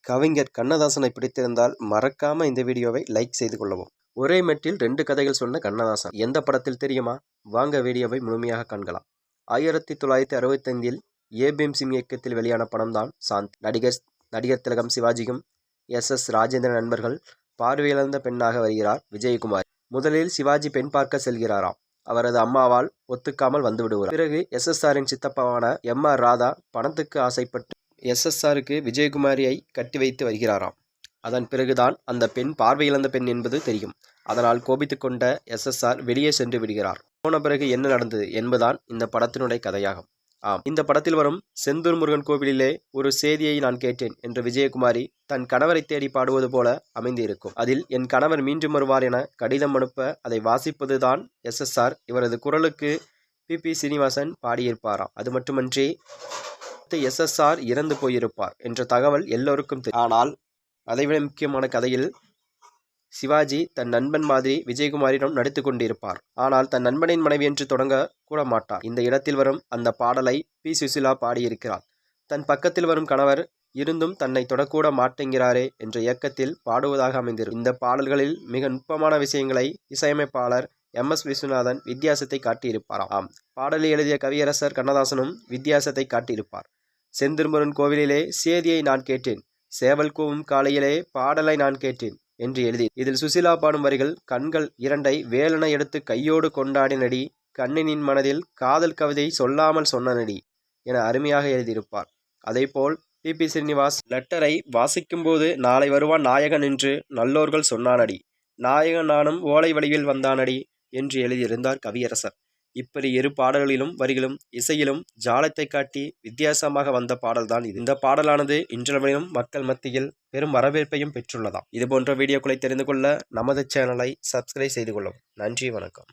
கவிஞர் கண்ணதாசனை பிடித்திருந்தால் மறக்காம இந்த வீடியோவை லைக் செய்து கொள்ளவும். ஒரே மெட்டில் 2 கதைகள் சொன்ன கண்ணதாசன் எந்த படத்தில் தெரியுமா? வாங்க வீடியோவை முழுமையாக காண்கலாம். 1965 ஏ.பி.எம். சிங் இயக்கத்தில் வெளியான படம்தான் சாந்தி. நடிகர் திலகம் சிவாஜியும் எஸ். ராஜேந்திரன் நண்பர்கள். பார்வையிழந்த பெண்ணாக வருகிறார் விஜயகுமாரி. முதலில் சிவாஜி பெண் பார்க்க செல்கிறாராம். அவரது அம்மாவால் ஒத்துக்காமல் வந்து விடுவார். பிறகு எஸ்.எஸ்.ஆரின் சித்தப்பாவான எம்.ஆர். ராதா பணத்துக்கு ஆசைப்பட்டு எஸ்.எஸ்.ஆருக்கு விஜயகுமாரியை கட்டி வைத்து வருகிறாராம். அதன் பிறகுதான் அந்த பெண் பார்வையிழந்த பெண் என்பது தெரியும். அதனால் கோபித்துக் கொண்ட எஸ்.எஸ்.ஆர் வெளியே சென்று விடுகிறார். போன பிறகு என்ன நடந்தது என்பதுதான் இந்த படத்தினுடைய கதையாகும். இந்த படத்தில் வரும் செந்தூர் முருகன் கோவிலிலே ஒரு செய்தியை நான் கேட்டேன் என்ற விஜயகுமாரி தன் கணவரை தேடி பாடுவது போல அமைந்து இருக்கும். அதில் என் கணவர் மீண்டும் வருவார் என கடிதம் அனுப்ப அதை வாசிப்பதுதான் எஸ்.எஸ்.ஆர். இவரது குரலுக்கு பி. சீனிவாசன் பாடியிருப்பாராம். அது மட்டுமன்றி எஸ்.எஸ்.ஆர். இறந்து போயிருப்பார் என்ற தகவல் எல்லோருக்கும் தெரியும். ஆனால் அதைவிட முக்கியமான கதையில் சிவாஜி தன் நண்பன் மாதிரி விஜயகுமாரிடம் நடித்து கொண்டிருப்பார். ஆனால் தன் நண்பனின் மனைவி என்று தொடங்க கூட மாட்டார். இந்த இடத்தில் வரும் அந்த பாடலை பி. சுசிலா பாடியிருக்கிறார். தன் பக்கத்தில் வரும் கணவர் இருந்தும் தன்னை தொடக்கூட மாட்டேங்கிறாரே என்ற இயக்கத்தில் பாடுவதாக அமைந்திருக்கும். இந்த பாடல்களில் மிக நுட்பமான விஷயங்களை இசையமைப்பாளர் எம்.எஸ். விஸ்வநாதன் வித்தியாசத்தை காட்டியிருப்பாராம். பாடலை எழுதிய கவியரசர் கண்ணதாசனும் வித்தியாசத்தை காட்டியிருப்பார். செந்தூர்முருகன் கோவிலிலே சேதியை நான் கேட்டேன், சேவல் கூவும் காலையிலே பாடலை நான் கேட்டேன் என்று எழுதி இதில் சுசிலா பாடும் வரிகள் கண்கள் இரண்டை வேலனை எடுத்து கையோடு கொண்டாடினடி, கண்ணினின் மனதில் காதல் கவிதை சொல்லாமல் சொன்னனடி என அருமையாக எழுதியிருப்பார். அதேபோல் பி. ஸ்ரீனிவாஸ் லெட்டரை வாசிக்கும்போது நாளை வருவான் நாயகன் என்று நல்லோர்கள் சொன்னானடி, நாயகன் நானும் ஓலை வடிவில் வந்தானடி என்று எழுதியிருந்தார் கவியரசர். இப்படி இரு பாடல்களிலும் வரிகளும் இசையிலும் ஜாலத்தை காட்டி வித்தியாசமாக வந்த பாடல்தான் இது. இந்த பாடலானது இன்றளவிலும் மக்கள் மத்தியில் பெரும் வரவேற்பையும் பெற்றுள்ளதாம். இதுபோன்ற வீடியோக்களை தெரிந்து கொள்ள நமது சேனலை சப்ஸ்கிரைப் செய்து கொள்ளவும். நன்றி, வணக்கம்.